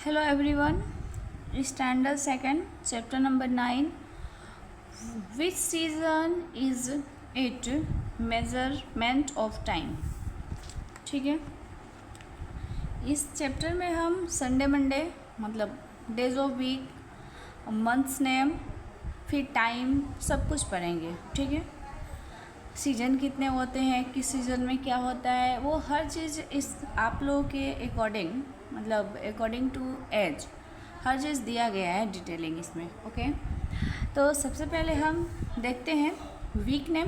Hello everyone, standard second, chapter number 9. Which season is it? Measurement of time. ठीक है, इस chapter में हम संडे मंडे मतलब days of week, months name, फिर टाइम सब कुछ पढ़ेंगे. ठीक है, सीज़न कितने होते हैं, किस सीज़न में क्या होता है, वो हर चीज़ इस आप लोगों के अकॉर्डिंग मतलब अकॉर्डिंग टू एज हर चीज़ दिया गया है डिटेलिंग इसमें. ओके, तो सबसे पहले हम देखते हैं वीक नेम.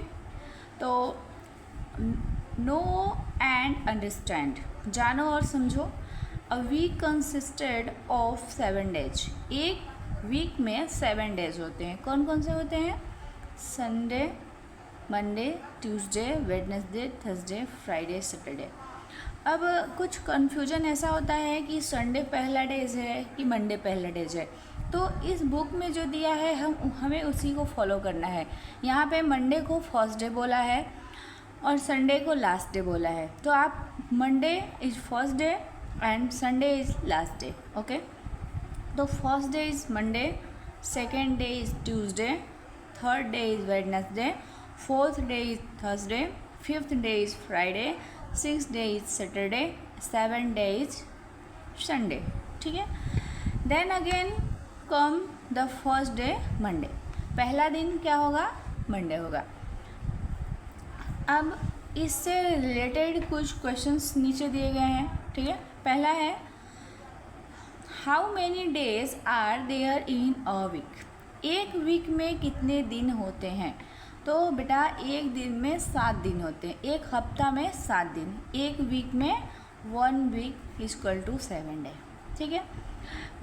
तो नो एंड अंडरस्टैंड, जानो और समझो. A week consisted of 7 days. एक वीक में 7 डेज होते हैं. कौन कौन से होते हैं? Sunday, Monday, Tuesday, Wednesday, Thursday, Friday, Saturday. अब कुछ कन्फ्यूजन ऐसा होता है कि संडे पहला डेज है कि मंडे पहला डेज है. तो इस बुक में जो दिया है हमें उसी को फॉलो करना है. यहाँ पे मंडे को फर्स्ट डे बोला है और संडे को लास्ट डे बोला है. तो आप Monday is first day and Sunday is last day. Okay, तो first day is Monday, second day is Tuesday, third day is Wednesday, fourth day is Thursday, fifth day is Friday, six day is Saturday, 7 day is Sunday. ठीक है, then again come the first day Monday. पहला दिन क्या होगा? Monday होगा. अब इससे related कुछ क्वेश्चंस नीचे दिए गए हैं. ठीक है, पहला है how many days are there in a week. एक वीक में कितने दिन होते हैं? तो बेटा एक दिन में 7 दिन होते हैं. एक हफ्ता में 7 दिन. एक वीक में 1 वीक इक्वल टू 7 डे. ठीक है,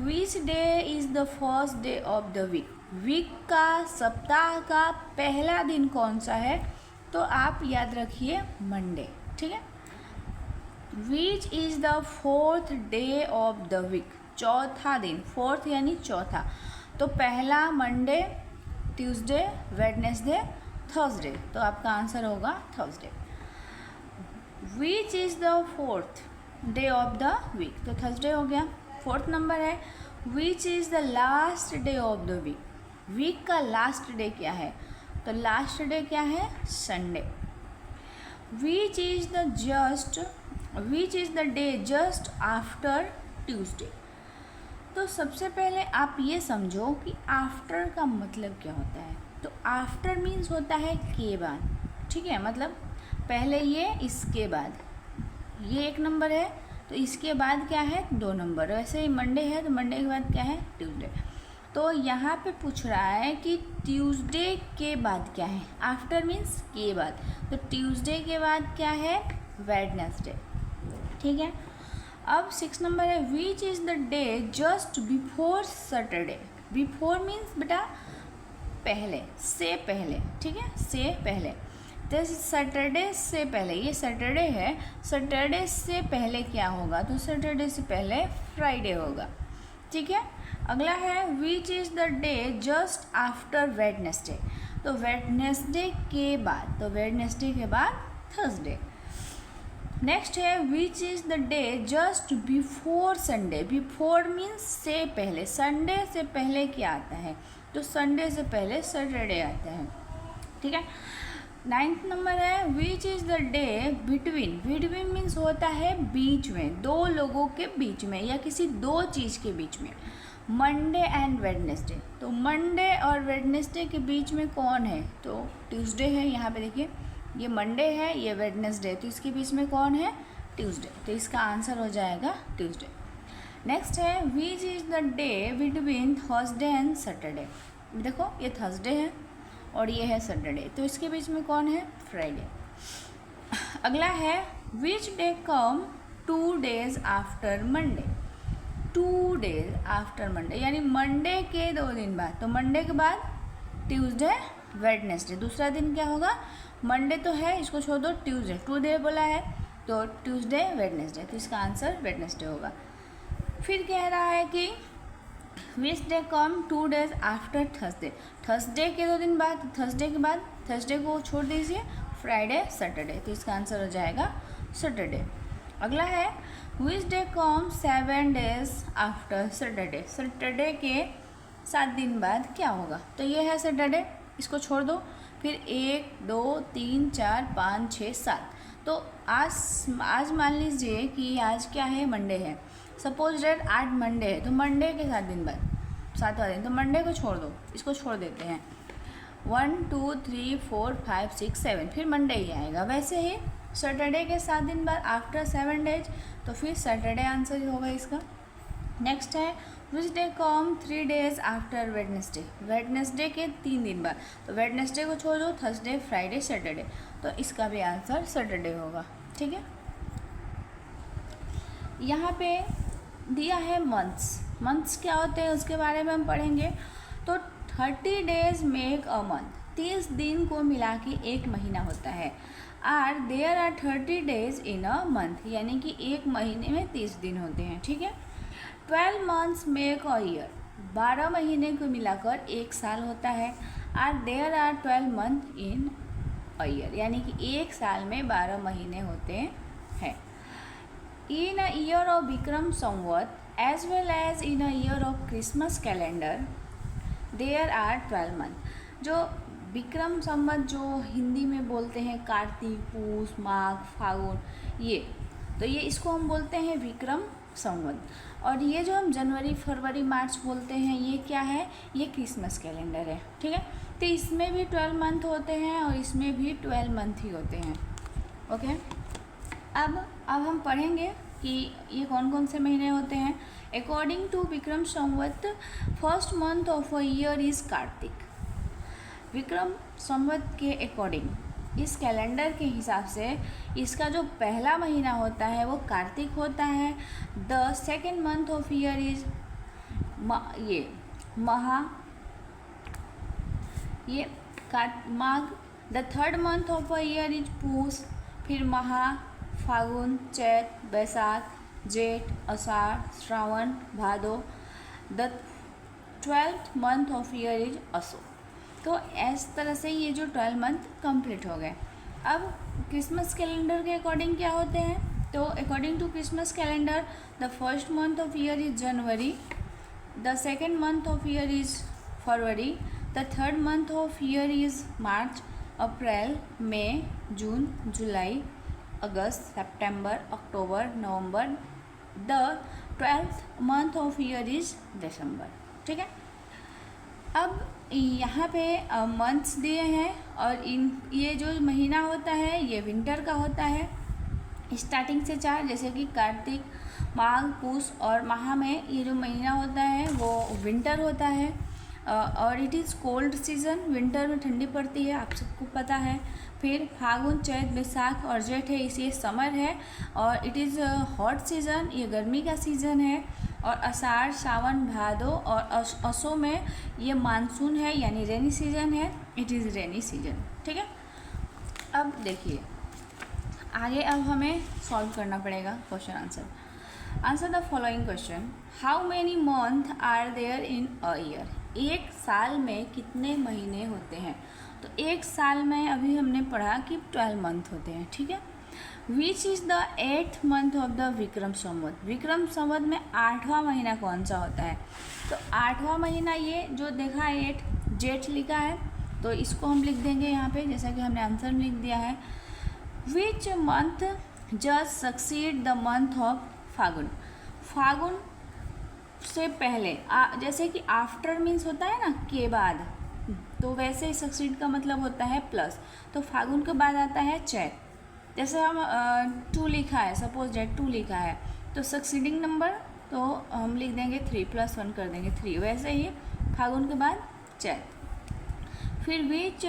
which day is the first day of the week. Week का, सप्ताह का पहला दिन कौन सा है? तो आप याद रखिए मंडे. ठीक है, which is the fourth day of the week. चौथा दिन, फोर्थ यानी चौथा. तो पहला मंडे, ट्यूसडे, वेडनेसडे, थर्सडे. तो आपका आंसर होगा Thursday. Which is the fourth day of the week. तो थर्सडे हो गया. फोर्थ नंबर है which is the last day of the week. Week का लास्ट डे क्या है? तो लास्ट डे क्या है? Sunday. Which is the day just after Tuesday. तो सबसे पहले आप ये समझो कि आफ्टर का मतलब क्या होता है. तो आफ्टर मीन्स होता है के बाद. ठीक है, मतलब पहले ये, इसके बाद ये 1 नंबर है, तो इसके बाद क्या है? 2 नंबर. वैसे ही मंडे है तो मंडे के बाद क्या है? ट्यूसडे. तो यहाँ पे पूछ रहा है कि ट्यूसडे के बाद क्या है? आफ्टर मीन्स के बाद. तो ट्यूसडे के बाद क्या है? वेडनेसडे. ठीक है, अब 6 नंबर है which is the day just before Saturday. Before means बेटा पहले, से पहले. ठीक है, से पहले. तो सैटरडे से पहले, ये सैटरडे है, सैटरडे से पहले क्या होगा? तो सैटरडे से पहले फ्राइडे होगा. ठीक है, अगला है which is the day just after Wednesday. तो वेडनेसडे के बाद, तो वेडनेसडे के बाद थर्सडे. नेक्स्ट है which is the day just before Sunday. Before means से पहले. संडे से पहले क्या आता है? तो संडे से पहले सैटरडे आता है. ठीक है, 9th नंबर है which is the day between. Between means होता है बीच में, दो लोगों के बीच में या किसी दो चीज़ के बीच में. Monday and Wednesday. तो मंडे और वेडनेसडे के बीच में कौन है? तो ट्यूसडे है. यहाँ पे देखिए, ये मंडे है, ये वेडनेसडे, तो इसके बीच में कौन है? ट्यूसडे. तो इसका आंसर हो जाएगा ट्यूसडे. नेक्स्ट है which is the day between Thursday and Saturday. देखो ये थर्सडे है और ये है सैटरडे, तो इसके बीच में कौन है? फ्राइडे. अगला है which day come 2 days after Monday. 2 days after Monday यानी मंडे के 2 दिन बाद. तो मंडे के बाद ट्यूसडे, वेडनेसडे. दूसरा दिन क्या होगा? मंडे तो है, इसको छोड़ दो, ट्यूसडे. 2 डे बोला है तो ट्यूसडे, वेडनेसडे. तो इसका आंसर वेडनेसडे होगा. फिर कह रहा है कि which day come 2 days after Thursday. Thursday के 2 दिन बाद, थर्सडे के बाद, थर्सडे को छोड़ दीजिए, फ्राइडे, सैटरडे. तो इसका आंसर हो जाएगा सैटरडे. अगला है which day come 7 days after Saturday, Saturday के 7 दिन बाद क्या होगा? तो ये है सैटरडे, इसको छोड़ दो। फिर 1 2 3 4 5 6 7। तो आज मान लीजिए कि आज क्या है, मंडे है। सपोज डेट आज मंडे है, तो मंडे के 7 दिन बाद 7वां दिन, तो मंडे को छोड़ दो, इसको छोड़ देते हैं। 1 2 3 4 5 6 7, फिर मंडे ही आएगा। वैसे ही सैटरडे के 7 दिन बाद आफ्टर 7 days, तो फिर सैटरडे आंसर होगा इसका। नेक्स्ट है which day come 3 days after Wednesday, Wednesday के 3 दिन बाद। तो वेडनेसडे को छोड़ दो, थर्सडे फ्राइडे सैटरडे, तो इसका भी आंसर सैटरडे होगा। ठीक है, यहाँ पे दिया है मंथ्स। मंथ्स क्या होते हैं उसके बारे में हम पढ़ेंगे। तो 30 days मेक अ मंथ, 30 दिन को मिला के एक महीना होता है। There are 30 days in a month, यानी कि एक महीने में 30 दिन होते हैं। ठीक है, 12 months मेक अ ईयर, 12 महीने को मिलाकर एक साल होता है। There are 12 months in a year, यानी कि एक साल में 12 महीने होते हैं। In a year of Vikram Samvat as well as in a year of Christmas calendar there are 12 months। जो विक्रम संवत जो हिंदी में बोलते हैं कार्तिक, पूस, माघ, फागुन, ये इसको हम बोलते हैं विक्रम संवत। और ये जो हम जनवरी, फरवरी, मार्च बोलते हैं, ये क्या है, ये क्रिसमस कैलेंडर है। ठीक है, तो इसमें भी 12 month होते हैं और इसमें भी 12 month ही होते हैं। ओके, अब हम पढ़ेंगे कि ये कौन कौन से महीने होते हैं। According to Vikram Samvat first month of a year is Kartik. Vikram Samvat के अकॉर्डिंग, इस कैलेंडर के हिसाब से इसका जो पहला महीना होता है वो कार्तिक होता है। The second month of year is Magh. The third month of a year is Poush, फिर Maha, Phagun, Chait, Baisakh, Jeth, Ashadh, Shravan, Bhado. The 12th month of year is Aso. तो इस तरह से ये जो 12 month कंप्लीट हो गए। अब क्रिसमस कैलेंडर के अकॉर्डिंग क्या होते हैं, तो according to Christmas calendar the first month of year is January, the second month of year is February, the third month of year is March, April, May, June, July, August, September, October, November. The 12th month of year is December. ठीक है, अब यहाँ पे months दिए हैं और ये जो महीना होता है ये विंटर का होता है। स्टार्टिंग से 4, जैसे कि कार्तिक, माघ, पूस और माह में ये जो महीना होता है वो विंटर होता है। और it is cold season, winter में ठंडी पड़ती है, आप सबको पता है। फिर फागुन, चैत, बैसाख और जेठ है, इसे समर है। और इट इज़ हॉट सीज़न, ये गर्मी का सीज़न है। और आषाढ़, सावन, भादो और असो में ये मानसून है, यानी रेनी सीजन है, इट इज़ रेनी सीजन। ठीक है, अब देखिए आगे, अब हमें सॉल्व करना पड़ेगा question answer. Answer the following question, how many month are there in a year. एक साल में कितने महीने होते हैं? तो एक साल में अभी हमने पढ़ा कि 12 month होते हैं। ठीक है, which is the 8th month of the Vikram Samvat. Vikram Samvat में 8वां महीना कौन सा होता है? तो 8वां महीना ये जो देखा है 8, जेठ लिखा है, तो इसको हम लिख देंगे यहाँ पे, जैसा कि हमने आंसर में लिख दिया है। Which month just succeed the month of Phagun. Phagun से पहले, जैसे कि आफ्टर मीन्स होता है ना के बाद, तो वैसे ही सक्सीड का मतलब होता है प्लस। तो फागुन के बाद आता है चैत। जैसे हम 2 लिखा है, सपोज डेट 2 लिखा है, तो सक्सीडिंग नंबर तो हम लिख देंगे 3 + 1 कर देंगे 3। वैसे ही फागुन के बाद चैत। फिर विच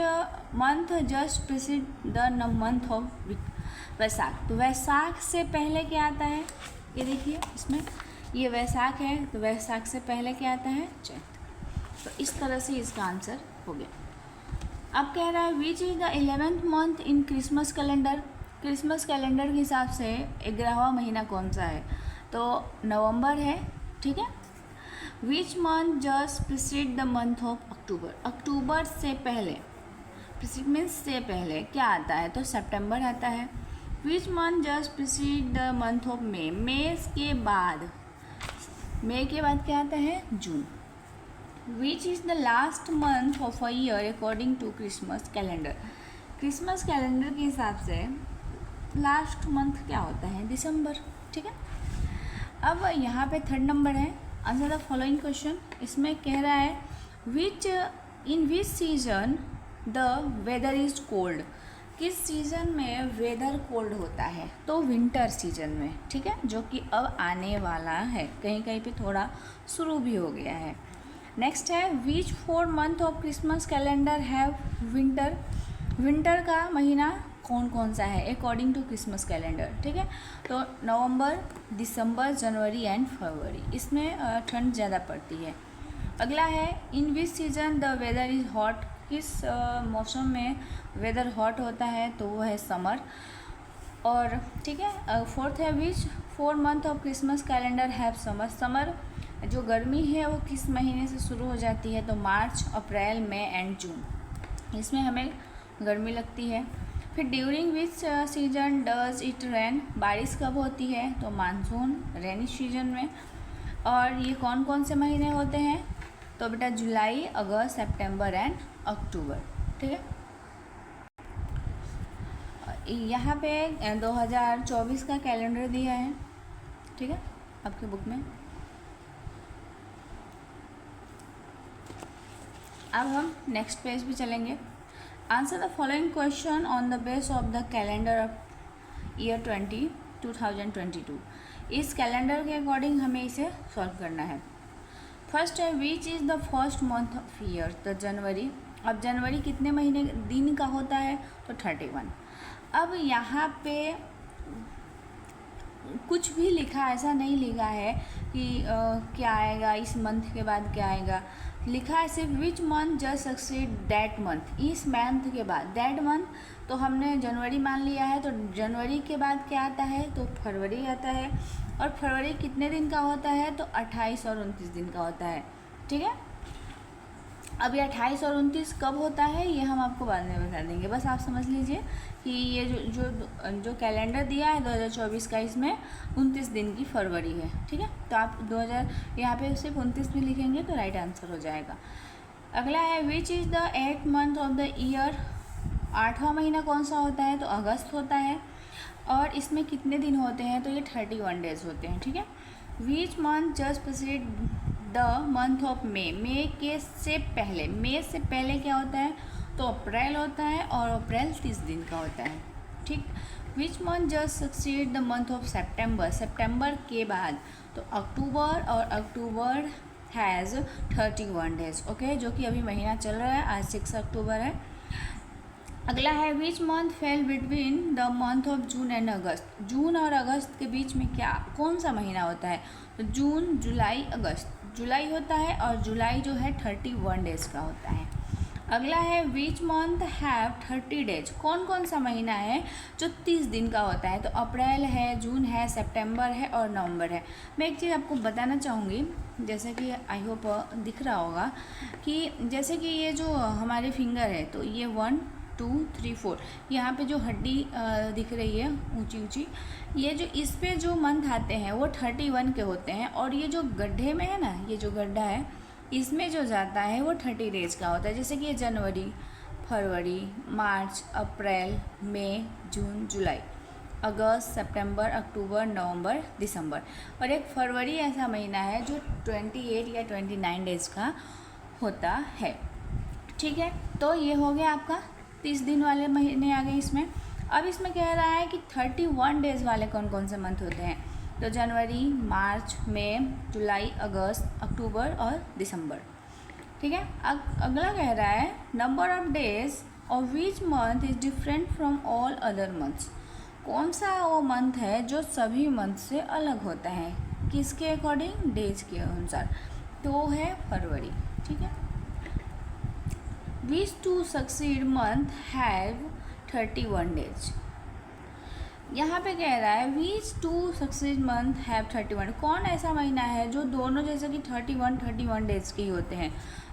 month just precede the month of Vaisakh. तो वैसाख से पहले क्या आता है, ये देखिए इसमें ये वैसाख है, तो वैसाख से पहले क्या आता है, चैत। तो इस तरह से इसका आंसर हो गया। अब कह रहा है which is the 11th month in Christmas calendar. Christmas calendar के हिसाब से 11वां महीना कौन सा है? तो नवंबर है। ठीक है, which month just precede the month of October. अक्टूबर से पहले, प्रीसीड मीन्स से पहले क्या आता है, तो सितंबर आता है। Which month just precede the month of May, May के बाद क्या आता है, जून. Which is the last month of a year according to Christmas calendar. Christmas calendar के हिसाब से लास्ट मंथ क्या होता है, दिसंबर. ठीक है. अब यहाँ पे थर्ड नंबर है, आंसर द फॉलोइंग क्वेश्चन. इसमें कह रहा है in which season the weather is cold. किस सीज़न में वेदर कोल्ड होता है, तो विंटर सीजन में. ठीक है, जो कि अब आने वाला है, कहीं कहीं पे थोड़ा शुरू भी हो गया है. नेक्स्ट है विच 4 month of Christmas calendar have winter. Winter का महीना कौन कौन सा है अकॉर्डिंग टू क्रिसमस कैलेंडर. ठीक है, तो नवंबर, दिसंबर, जनवरी एंड फरवरी. इसमें ठंड ज़्यादा पड़ती है. अगला है in which season the weather is hot. किस मौसम में वेदर हॉट होता है, तो वो है समर. और ठीक है, फोर्थ है विच 4 month of Christmas calendar have summer. Summer जो गर्मी है वो किस महीने से शुरू हो जाती है, तो मार्च, अप्रैल, मई एंड जून. इसमें हमें गर्मी लगती है. फिर during which season does it rain. बारिश कब होती है, तो मानसून, रेनी सीजन में. और ये कौन कौन से महीने होते हैं, तो बेटा जुलाई, अगस्त, सितंबर एंड अक्टूबर. ठीक है. यहाँ पे 2024 का कैलेंडर दिया है. ठीक है, आपके बुक में. अब हम नेक्स्ट पेज पे चलेंगे. Answer the following question on the base of the calendar of year 2022. इस कैलेंडर के अकॉर्डिंग हमें इसे सॉल्व करना है. फर्स्ट है which is the first month of year, तो जनवरी. अब जनवरी कितने महीने दिन का होता है, तो 31. अब यहाँ पे कुछ भी लिखा ऐसा नहीं लिखा है कि क्या आएगा इस मंथ के बाद, क्या आएगा. लिखा है सिर्फ विच month just succeed that month. इस मंथ के बाद, दैट मंथ, तो हमने जनवरी मान लिया है, तो जनवरी के बाद क्या आता है, तो फरवरी आता है. और फरवरी कितने दिन का होता है, तो 28 और 29 दिन का होता है. ठीक है. अब ये 28 और 29 कब होता है, ये हम आपको बाद में बता देंगे. बस आप समझ लीजिए कि ये जो कैलेंडर दिया है 2024 का, इसमें 29 दिन की फरवरी है. ठीक है, तो आप 2000 यहाँ पे सिर्फ 29 में लिखेंगे तो राइट आंसर हो जाएगा. अगला है which is the 8th month of the year. 8वां महीना कौन सा होता है, तो अगस्त होता है. और इसमें कितने दिन होते हैं, तो ये 31 डेज होते हैं. ठीक है. Which month just precede the month of May. May से पहले क्या होता है, तो अप्रैल होता है. और अप्रैल 30 दिन का होता है. ठीक. विच month just succeed the month of September. September के बाद, तो अक्टूबर. और अक्टूबर हैज़ 31 डेज. ओके, जो कि अभी महीना चल रहा है, आज 6 अक्टूबर है. अगला है which month fell between the month of June and August. जून और अगस्त के बीच में कौन सा महीना होता है, तो जून, जुलाई, अगस्त. जुलाई होता है, और जुलाई जो है 31 डेज का होता है. अगला है विच मंथ हैव 30 डेज. कौन कौन सा महीना है जो 30 दिन का होता है, तो अप्रैल है, जून है, सितंबर है और नवंबर है. मैं एक चीज़ आपको बताना चाहूँगी, जैसे कि आई होप दिख रहा होगा कि जैसे कि ये जो हमारे फिंगर है, तो ये 1 2 3 4, यहाँ पे जो हड्डी दिख रही है ऊंची ऊंची, ये जो इस पे जो मंथ आते हैं वो 31 के होते हैं. और ये जो गड्ढे में है ना, ये जो गड्ढा है, इसमें जो जाता है वो 30 डेज का होता है. जैसे कि ये जनवरी, फरवरी, मार्च, April, May, June, July, August, September, October, नवंबर, दिसंबर. और एक फरवरी ऐसा महीना है जो 28 या 29 डेज का होता है. ठीक है, तो ये हो गया आपका 30 दिन वाले महीने आ गए इसमें. अब इसमें कह रहा है कि 31 डेज़ वाले कौन कौन से मंथ होते हैं, तो जनवरी, मार्च, मई, जुलाई, अगस्त, अक्टूबर और दिसंबर. ठीक है. अगला कह रहा है number of days of which month is different from all other months. कौन सा वो मंथ है जो सभी मंथ से अलग होता है, किसके अकॉर्डिंग, डेज के अनुसार, तो है फरवरी. ठीक है. Which two succeed month have 31 days. यहाँ पे कह रहा है which two succeed month have 31. कौन ऐसा महीना है जो दोनों जैसे कि 31 डेज के ही होते हैं,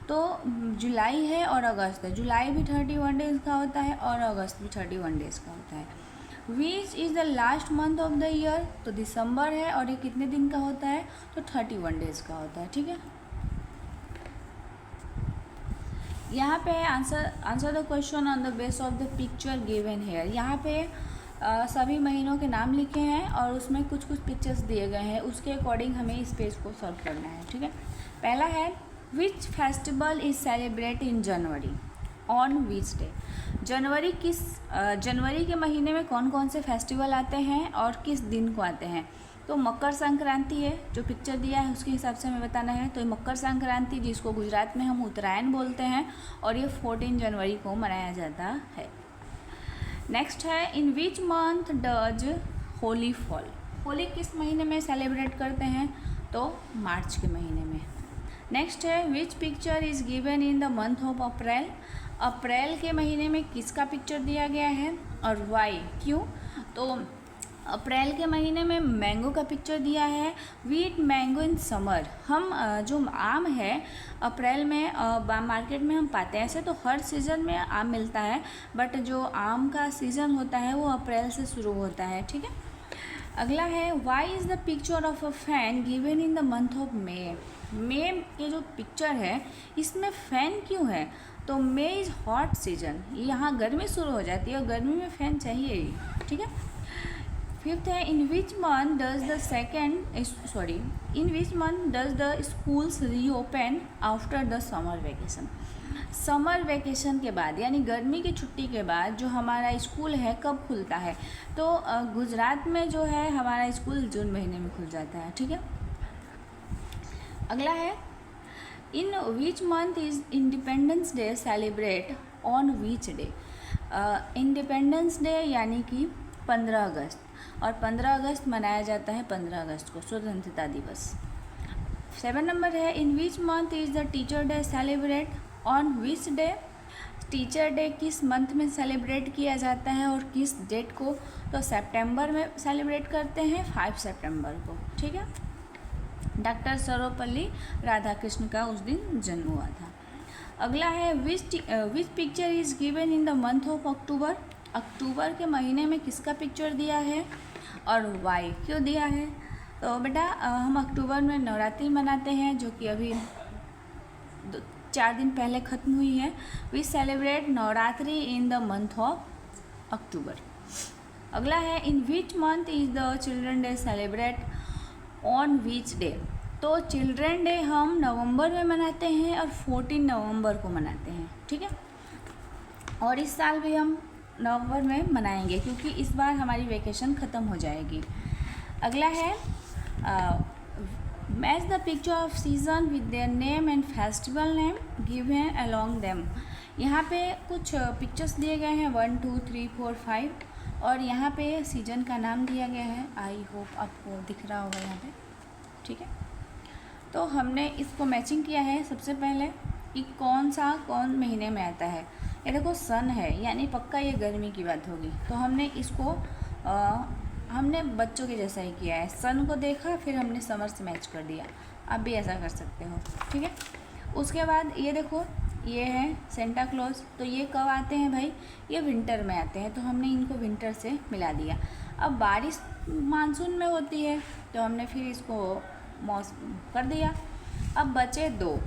तो जुलाई है और अगस्त है. जुलाई भी 31 डेज का होता है और अगस्त भी 31 डेज का होता है. Which is the last month of the year, तो दिसंबर है और ये कितने दिन का होता है, तो 31 डेज़ का होता है, ठीक है। यहाँ पे answer the question on the base of the picture given here. यहाँ पे सभी महीनों के नाम लिखे हैं और उसमें कुछ कुछ पिक्चर्स दिए गए हैं, उसके अकॉर्डिंग हमें इस पेज को सॉल्व करना है, ठीक है। पहला है which festival is celebrate in January on which day. जनवरी के महीने में कौन कौन से फेस्टिवल आते हैं और किस दिन को आते हैं। तो मकर संक्रांति है, जो पिक्चर दिया है उसके हिसाब से हमें बताना है। तो मकर संक्रांति, जिसको गुजरात में हम उत्तरायण बोलते हैं, और ये 14 जनवरी को मनाया जाता है। नेक्स्ट है in which month does Holi fall. Holi किस महीने में सेलिब्रेट करते हैं, तो मार्च के महीने में। नेक्स्ट है which picture is given in the month of April. अप्रैल के महीने में किसका पिक्चर दिया गया है और वाई, क्यों। तो अप्रैल के महीने में मैंगो का पिक्चर दिया है। We eat mango in summer. हम जो आम है अप्रैल में मार्केट में हम पाते हैं। ऐसे तो हर सीज़न में आम मिलता है, बट जो आम का सीज़न होता है वो अप्रैल से शुरू होता है, ठीक है। अगला है why is the picture of a fan given in the month of May. May के जो पिक्चर है इसमें फ़ैन क्यों है, तो मे इज़ हॉट सीजन, यहाँ गर्मी शुरू हो जाती है और गर्मी में फ़ैन चाहिए ही, ठीक है। फिफ्थ है in which month does the schools reopen after the summer vacation. Summer vacation के बाद यानी गर्मी की छुट्टी के बाद जो हमारा स्कूल है कब खुलता है, तो गुजरात में जो है हमारा स्कूल जून महीने में खुल जाता है, ठीक है। अगला है in which month is Independence Day celebrate on which day. Independence Day यानी कि 15 अगस्त, और 15 अगस्त मनाया जाता है 15 अगस्त को, स्वतंत्रता दिवस। 7 नंबर है in which month is the teacher day celebrate on which day. Teacher day किस मंथ में सेलिब्रेट किया जाता है और किस डेट को, तो सितंबर में सेलिब्रेट करते हैं 5 सितंबर को, ठीक है। डॉक्टर सर्वपल्ली राधाकृष्ण का उस दिन जन्म हुआ था। अगला है which picture is given in the month of October. अक्टूबर के महीने में किसका पिक्चर दिया है और वाई, क्यों दिया है। तो बेटा हम अक्टूबर में नवरात्रि मनाते हैं जो कि अभी 4 दिन पहले ख़त्म हुई है। We celebrate Navratri in the month of October. अगला है in which month is the children day celebrate on which day. तो चिल्ड्रन डे हम नवंबर में मनाते हैं और 14 नवंबर को मनाते हैं, ठीक है। और इस साल भी हम नवंबर में मनाएंगे क्योंकि इस बार हमारी वेकेशन ख़त्म हो जाएगी। अगला है match the picture of season with their name and festival name given along them. यहाँ पे कुछ पिक्चर्स दिए गए हैं 1 2 3 4 5 और यहाँ पे सीजन का नाम दिया गया है। आई होप आपको दिख रहा होगा यहाँ पे, ठीक है। तो हमने इसको मैचिंग किया है सबसे पहले कि कौन महीने में आता है। ये देखो सन है यानी पक्का ये गर्मी की बात होगी, तो हमने इसको हमने बच्चों के जैसा ही किया है। सन को देखा फिर हमने समर से मैच कर दिया। आप भी ऐसा कर सकते हो, ठीक है। उसके बाद ये देखो ये है सेंटा क्लॉज, तो ये कब आते हैं भाई, ये विंटर में आते हैं, तो हमने इनको विंटर से मिला दिया। अब बारिश मानसून में होती है तो हमने फिर इसको मौसम कर दिया। अब बचे 2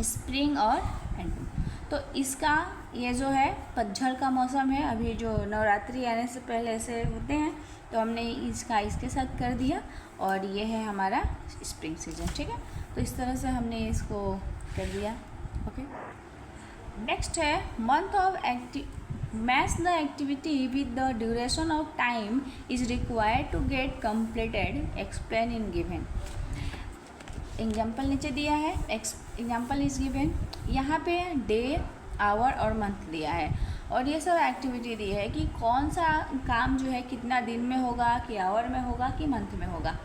स्प्रिंग और ऑटम। तो इसका ये जो है पतझड़ का मौसम है, अभी जो नवरात्रि आने से पहले ऐसे होते हैं, तो हमने इसका इसके साथ कर दिया और ये है हमारा स्प्रिंग सीजन, ठीक है। तो इस तरह से हमने इसको कर दिया, ओके। नेक्स्ट है month of match the activity with the duration of time is required to get completed, explain in given. Example नीचे दिया है, एग्जाम्पल इज गिवन। यहाँ पे डे आवर और मंथ दिया है और ये सब एक्टिविटी दी है कि कौन सा काम जो है कितना दिन में होगा, कि आवर में होगा, कि मंथ में होगा।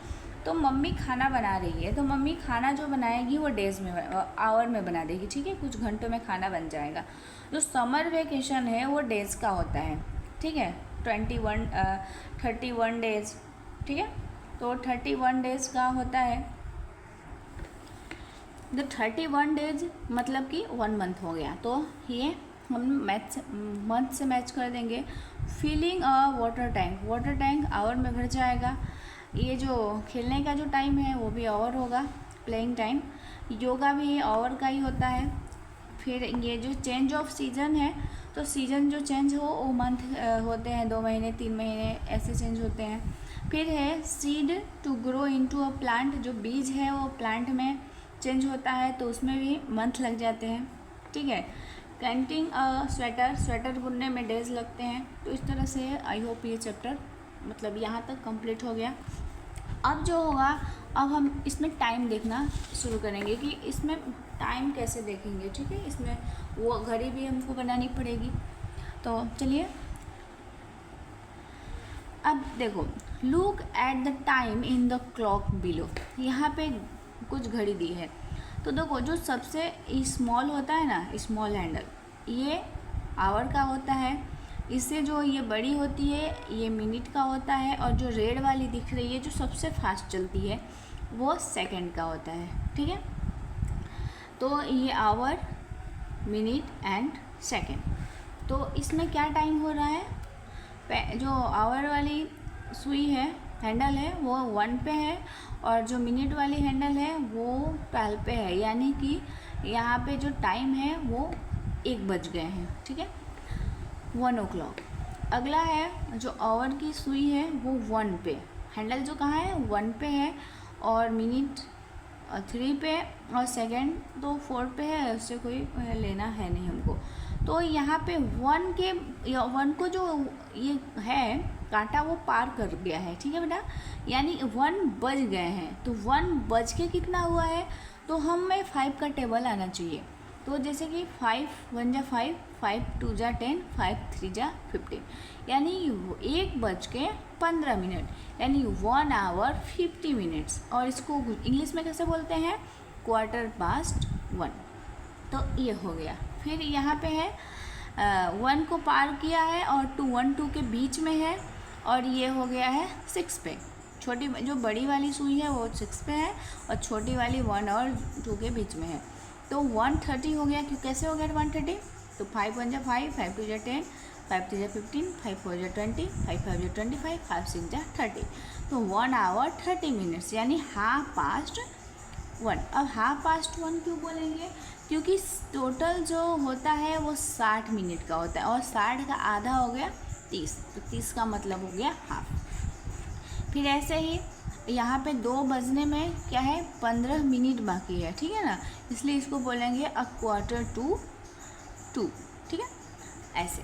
तो मम्मी खाना बना रही है, तो मम्मी खाना जो बनाएगी वो डेज़ में आवर में बना देगी, ठीक है, कुछ घंटों में खाना बन जाएगा। जो समर वेकेशन है वो डेज़ का होता है, ठीक है, 31 डेज़, ठीक है। तो 31 डेज़ का होता है, तो 31 डेज मतलब कि 1 मंथ हो गया, तो ये हम मंथ से मैच कर देंगे। Filling a water tank hour में भर जाएगा। ये जो खेलने का जो टाइम है वो भी आवर होगा, प्लेइंग टाइम। योगा भी आवर का ही होता है। फिर ये जो चेंज ऑफ सीज़न है, तो सीज़न जो चेंज हो वो मंथ होते हैं, 2 महीने 3 महीने ऐसे चेंज होते हैं। फिर है seed to grow into a plant, जो बीज है वो प्लांट में चेंज होता है तो उसमें भी मंथ लग जाते हैं, ठीक है। कैंटिंग अ स्वेटर बुनने में डेज लगते हैं। तो इस तरह से आई होप ये चैप्टर मतलब यहाँ तक कंप्लीट हो गया। अब जो होगा, अब हम इसमें टाइम देखना शुरू करेंगे कि इसमें टाइम कैसे देखेंगे, ठीक है। इसमें वो घड़ी भी हमको बनानी पड़ेगी। तो चलिए अब देखो, look at the time in the clock below. यहाँ पे कुछ घड़ी दी है, तो देखो जो सबसे स्मॉल होता है ना, स्मॉल हैंडल, ये आवर का होता है। इससे जो ये बड़ी होती है ये मिनट का होता है, और जो रेड वाली दिख रही है जो सबसे फास्ट चलती है वो सेकंड का होता है, ठीक है। तो ये आवर, मिनट एंड सेकंड। तो इसमें क्या टाइम हो रहा है, जो आवर वाली सुई है, हैंडल है, वो 1 पे है, और जो मिनट वाली हैंडल है वो 12 पे है। यानी कि यहाँ पे जो टाइम है वो 1 बज गए हैं, ठीक है, 1 o'clock। अगला है जो आवर की सुई है वो 1 पे, हैंडल जो कहाँ है 1 पे है, और मिनट 3 पे, और सेकंड तो 4 पे है, उससे कोई लेना है नहीं हमको। तो यहाँ पे 1 को जो ये है कांटा वो पार कर गया है, ठीक है बेटा, यानी 1 बज गए हैं। तो 1 बज के कितना हुआ है, तो हमें 5 का टेबल आना चाहिए। तो जैसे कि 5 1 जा 5, 5 2 जा 10, 5 3 जा 15, यानी 1 बज के 15 मिनट, यानी 1 hour 50 minutes। और इसको इंग्लिश में कैसे बोलते हैं, 1/4। तो ये हो गया। फिर यहाँ पे है 1 को पार किया है और 1 2 के बीच में है, और ये हो गया है 6 पे। छोटी जो बड़ी वाली सुई है वो 6 पे है, और छोटी वाली 1 और 2 के बीच में है। तो 1:30 हो गया। क्यों, कैसे हो गया 1:30, तो 5 1 जा 5, 5 2 जा 10, 5 3 जा 15, 5 4 जा 20, 5 5 जा 25, 5 6 जा 30। तो 1 hour 30 minutes, यानी 1/2। अब 1/2 क्यों बोलेंगे, क्योंकि टोटल जो होता है वो 60 मिनट का होता है, और 60 का आधा हो गया 30, तो 30 का मतलब हो गया हाफ। फिर ऐसे ही यहाँ पे 2 बजने में क्या है, 15 मिनट बाकी है, ठीक है ना, इसलिए इसको बोलेंगे 1/4 ठीक है, ऐसे।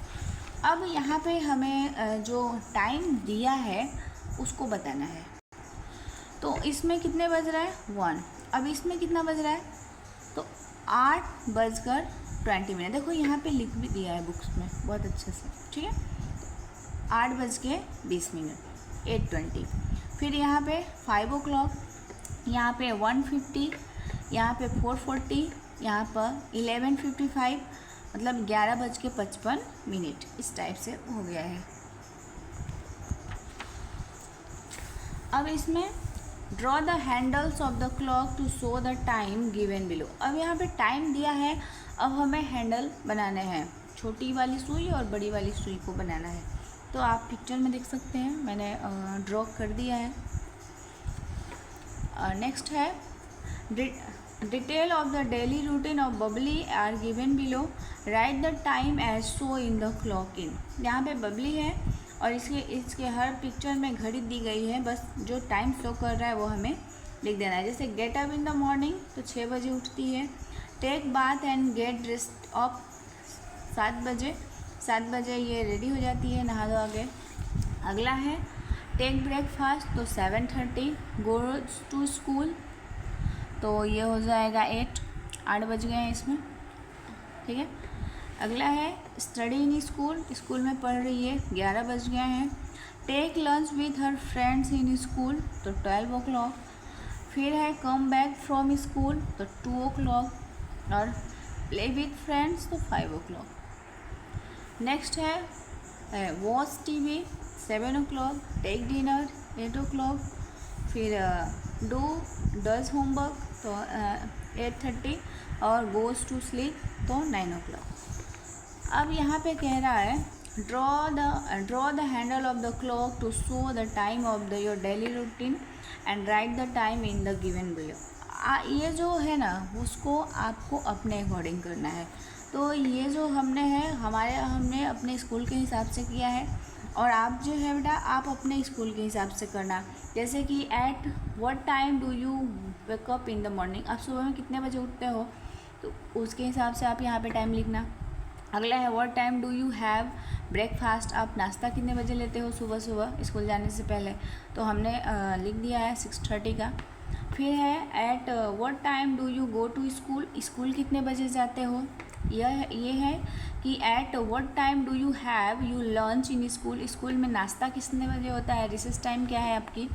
अब यहाँ पे हमें जो टाइम दिया है उसको बताना है। तो इसमें कितने बज रहा है, 1। अब इसमें कितना बज रहा है, तो 8:20। देखो यहाँ पे लिख भी दिया है बुक्स में बहुत अच्छे से, ठीक है। 8:20, 8:20। फिर यहाँ पे 5 o'clock, यहाँ पे 1:50, यहाँ पे 4:40, यहाँ पर 11:55, मतलब 11:55। इस टाइप से हो गया है। अब इसमें draw the handles of the clock to show the time given below. अब यहाँ पे टाइम दिया है, अब हमें हैंडल बनाने हैं, छोटी वाली सुई और बड़ी वाली सुई को बनाना है। तो आप पिक्चर में देख सकते हैं, मैंने ड्रॉ कर दिया है। नेक्स्ट है detail of the daily routine of Bubbly are given below, write the time as show in the clock in. यहाँ पे बबली है और इसके हर पिक्चर में घड़ी दी गई है, बस जो टाइम शो कर रहा है वो हमें लिख देना है। जैसे get up in the morning, तो 6 बजे उठती है। Take bath and get dressed up, 7 बजे ये रेडी हो जाती है नहा धो के। अगला है टेक ब्रेकफास्ट, तो 7:30। गो टू स्कूल, तो ये हो जाएगा 8 बज गए हैं इसमें, ठीक है। अगला है स्टडी इन स्कूल में पढ़ रही है, 11 बज गए हैं। Take lunch with her friends in school, तो 12 o'clock। फिर है कम बैक फ्रॉम स्कूल, तो 2 o'clock, और प्ले विथ फ्रेंड्स, तो 5 o'clock। नेक्स्ट है watch TV, 7 o'clock। Take dinner, 8 o'clock। फिर डज होमवर्क, तो 8:30, और गोज़ टू स्लीप, तो 9 o'clock। अब यहाँ पे कह रहा है draw the handle of the clock to show the time of the your daily routine and write the time in the given below. ये जो है ना उसको आपको अपने अकॉर्डिंग करना है। तो ये जो हमने अपने स्कूल के हिसाब से किया है और आप जो है बेटा आप अपने स्कूल के हिसाब से करना। जैसे कि at what time do you wake up in the morning, आप सुबह में कितने बजे उठते हो, तो उसके हिसाब से आप यहाँ पे टाइम लिखना। अगला है what time do you have breakfast, आप नाश्ता कितने बजे लेते हो सुबह सुबह स्कूल जाने से पहले, तो हमने लिख दिया है 6:30 का। फिर है at what time do you go to school, school कितने बजे जाते हो। ये है कि at what time do you have you lunch in school, school में नाश्ता कितने बजे होता है, रिसेस टाइम क्या है आपकी।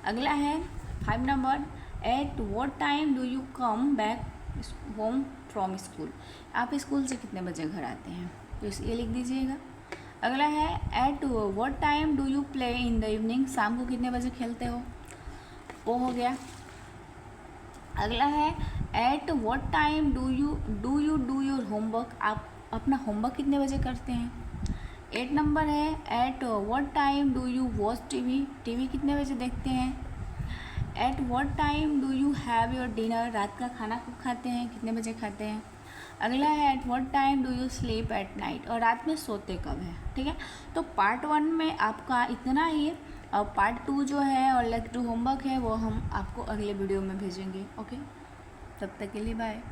अगला है 5 number eight what time do you come back home from school, आप स्कूल से कितने बजे घर आते हैं, तो ये लिख दीजिएगा। अगला है at what time do you play in the evening, शाम को कितने बजे खेलते हो, वो हो गया। अगला है at what time do you do your homework, आप अपना होमवर्क कितने बजे करते हैं। 8 नंबर है at what time do you watch TV कितने बजे देखते हैं। Eight what time do you have your dinner, रात का खाना कब खाते हैं, कितने बजे खाते हैं। अगला है at what time do you sleep at night, और रात में सोते कब हैं। ठीक है, तो पार्ट 1 में आपका इतना ही है, और पार्ट 2 जो है और लेक्चर 2 होमवर्क है वो हम आपको अगले वीडियो में भेजेंगे। ओके, तब तक के लिए बाय।